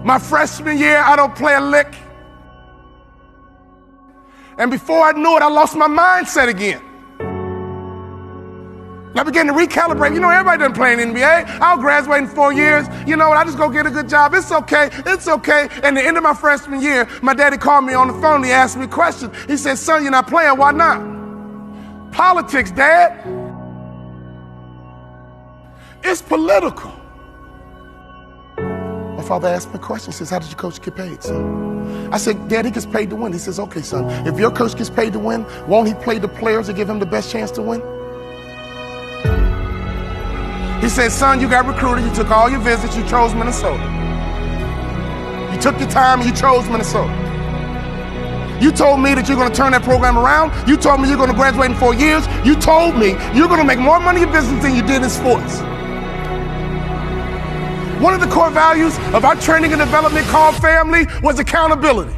My freshman year, I don't play a lick. And before I knew it, I lost my mindset again. And I began to recalibrate. You know, everybody doesn't play in the NBA. I'll graduate in 4 years. You know what? I just go get a good job. It's okay. It's okay. And the end of my freshman year, my daddy called me on the phone. He asked me a question. He said, son, you're not playing. Why not? Politics, Dad. It's political. My father asked me a question. He says, how did your coach get paid, son? I said, Dad, he gets paid to win. He says, okay, son, if your coach gets paid to win, won't he play the players to give him the best chance to win? He said, son, you got recruited, you took all your visits, you chose Minnesota. You took your time and you chose Minnesota. You told me that you're gonna turn that program around. You told me you're gonna graduate in 4 years. You told me you're gonna make more money in business than you did in sports. One of the core values of our training and development called family was accountability.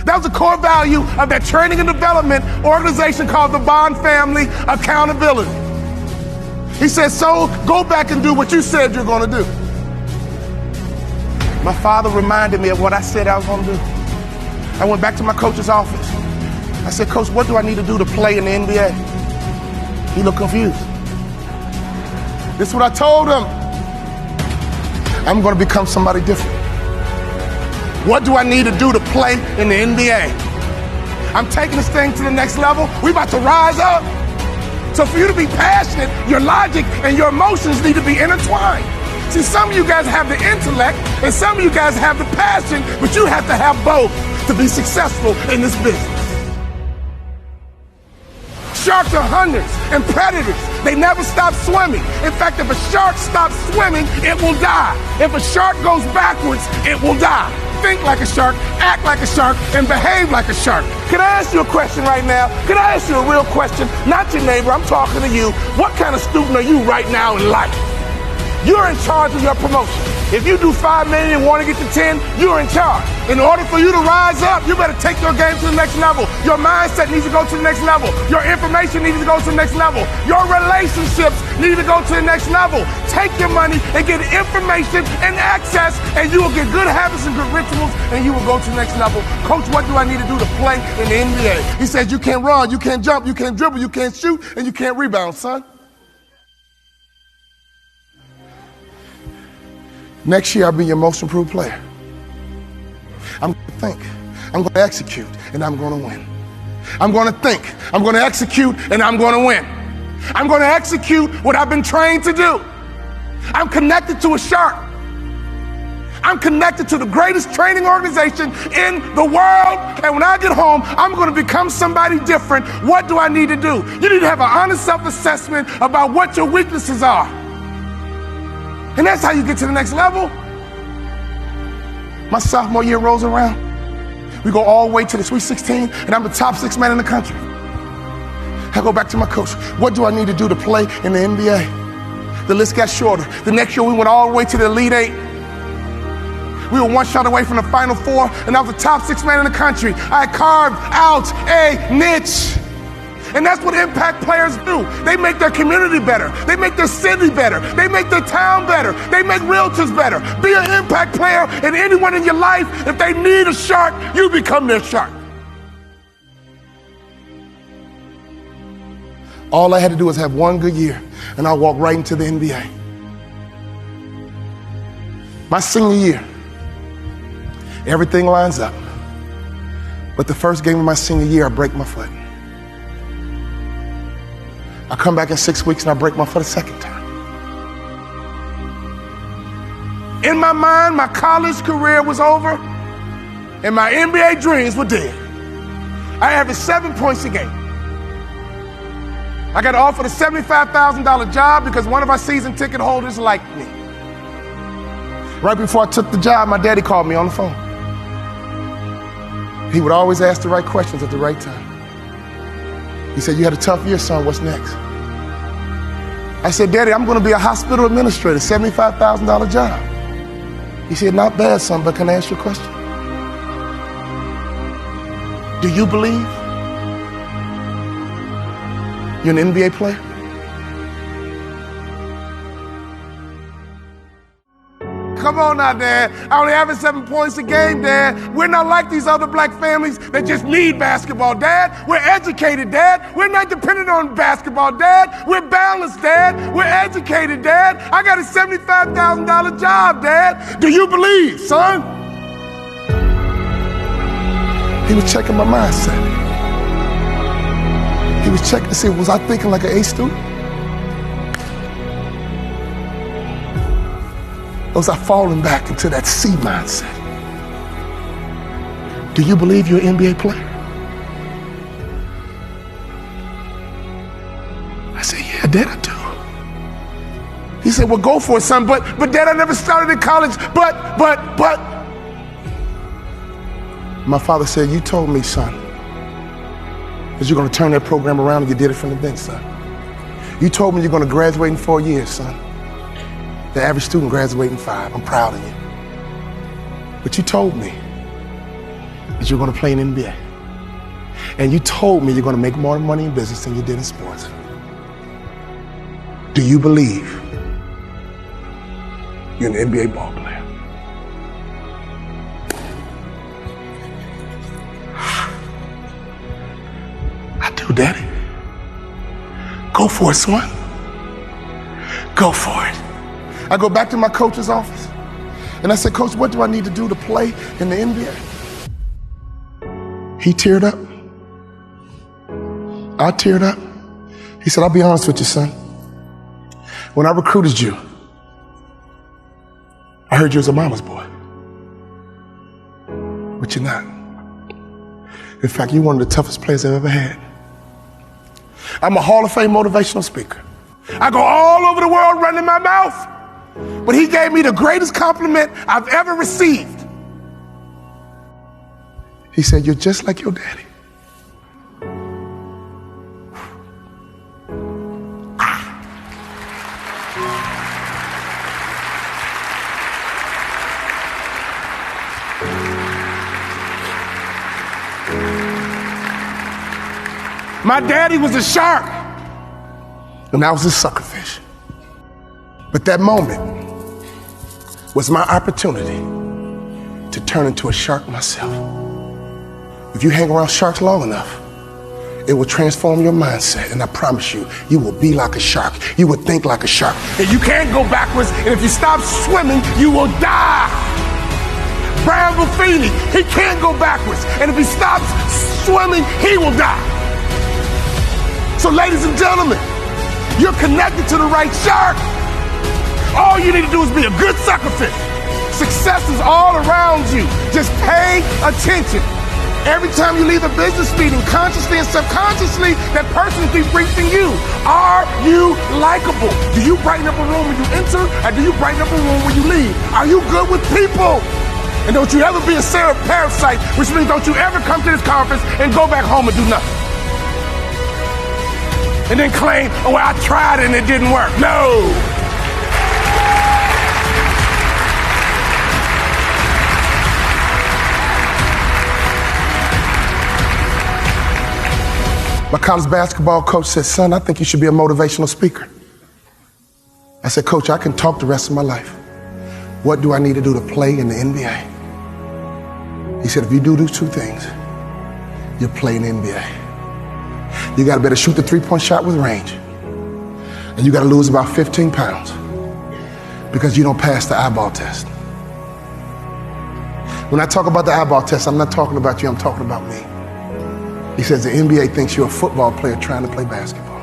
That was a core value of that training and development organization called the Bond Family, accountability. He said, so go back and do what you said you're gonna do. My father reminded me of what I said I was gonna do. I went back to my coach's office. I said, Coach, what do I need to do to play in the NBA? He looked confused. This is what I told him. I'm gonna become somebody different. What do I need to do to play in the NBA? I'm taking this thing to the next level. We about to rise up. So for you to be passionate, your logic and your emotions need to be intertwined. See, some of you guys have the intellect and some of you guys have the passion, but you have to have both to be successful in this business. Sharks are hunters and predators. They never stop swimming. In fact, if a shark stops swimming, it will die. If a shark goes backwards, it will die. Think like a shark, act like a shark, and behave like a shark. Can I ask you a question right now? Can I ask you a real question? Not your neighbor, I'm talking to you. What kind of student are you right now in life? You're in charge of your promotion. If you do 5 million and want to get to 10, you're in charge. In order for you to rise up, you better take your game to the next level. Your mindset needs to go to the next level. Your information needs to go to the next level. Your relationships need to go to the next level. Take your money and get information and access, and you will get good habits and good rituals, and you will go to the next level. Coach, what do I need to do to play in the NBA? He says, you can't run, you can't jump, you can't dribble, you can't shoot, and you can't rebound, son. Next year, I'll be your most improved player. I'm going to think, I'm going to execute, and I'm going to win. I'm going to think, I'm going to execute, and I'm going to win. I'm going to execute what I've been trained to do. I'm connected to a shark. I'm connected to the greatest training organization in the world, and when I get home, I'm going to become somebody different. What do I need to do? You need to have an honest self-assessment about what your weaknesses are. And that's how you get to the next level. My sophomore year rolls around. We go all the way to the Sweet 16, and I'm the top 6 man in the country. I go back to my coach. What do I need to do to play in the NBA? The list got shorter. The next year, we went all the way to the Elite 8. We were one shot away from the Final Four, and I was the top 6 man in the country. I carved out a niche. And that's what impact players do. They make their community better. They make their city better. They make their town better. They make realtors better. Be an impact player, and anyone in your life, if they need a shark, you become their shark. All I had to do was have one good year, and I'll walk right into the NBA. My senior year, everything lines up. But the first game of my senior year, I break my foot. I come back in 6 weeks and I break my foot a second time. In my mind, my college career was over and my NBA dreams were dead. I averaged 7 points a game. I got offered a $75,000 job because one of our season ticket holders liked me. Right before I took the job, my daddy called me on the phone. He would always ask the right questions at the right time. He said, you had a tough year, son, what's next? I said, Daddy, I'm going to be a hospital administrator, $75,000 job. He said, not bad, son, but can I ask you a question? Do you believe you're an NBA player? come on now, Dad. I only average 7 points a game, Dad. We're not like these other black families that just need basketball, Dad. We're educated, Dad. We're not dependent on basketball, Dad. We're balanced, Dad. We're educated, Dad. I got a $75,000 job, Dad. Do you believe, son? He was checking my mindset. He was checking to see, was I thinking like an A student? Or was I falling back into that C mindset? Do you believe you're an NBA player? I said, yeah, Dad, I do. He said, well, go for it, son. But Dad, I never started in college. But. My father said, you told me, son, that you're going to turn that program around, and you did it from the bench, son. You told me you're going to graduate in 4 years, son. The average student graduates in 5. I'm proud of you. But you told me that you're going to play in the NBA. And you told me you're going to make more money in business than you did in sports. Do you believe you're an NBA ball player? I do, Daddy. Go for it, son. Go for it. I go back to my coach's office and I said, Coach, what do I need to do to play in the NBA? He teared up. I teared up. He said, I'll be honest with you, son. When I recruited you, I heard you was a mama's boy. But you're not. In fact, you're one of the toughest players I've ever had. I'm a Hall of Fame motivational speaker. I go all over the world running my mouth. But he gave me the greatest compliment I've ever received. He said, you're just like your daddy. My daddy was a shark, and I was a suckerfish. But that moment was my opportunity to turn into a shark myself. If you hang around sharks long enough, it will transform your mindset, and I promise you, you will be like a shark. You will think like a shark. And you can't go backwards, and if you stop swimming, you will die. Brian Buffini, he can't go backwards, and if he stops swimming, he will die. So ladies and gentlemen, you're connected to the right shark. All you need to do is be a good suckerfish. Success is all around you. Just pay attention. Every time you leave a business meeting, consciously and subconsciously, that person is debriefing you. Are you likable? Do you brighten up a room when you enter, or do you brighten up a room when you leave? Are you good with people? And don't you ever be a parasite, which means don't you ever come to this conference and go back home and do nothing. And then claim, oh, well, I tried and it didn't work. No. My college basketball coach said, son, I think you should be a motivational speaker. I said, Coach, I can talk the rest of my life. What do I need to do to play in the NBA? He said, if you do these two things, you'll play in the NBA. You got to better shoot the three-point shot with range. And you got to lose about 15 pounds because you don't pass the eyeball test. When I talk about the eyeball test, I'm not talking about you, I'm talking about me. He says the NBA thinks you're a football player trying to play basketball.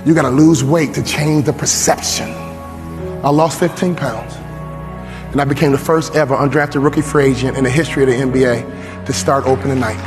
You got to lose weight to change the perception. I lost 15 pounds. And I became the first ever undrafted rookie free agent in the history of the NBA to start opening night.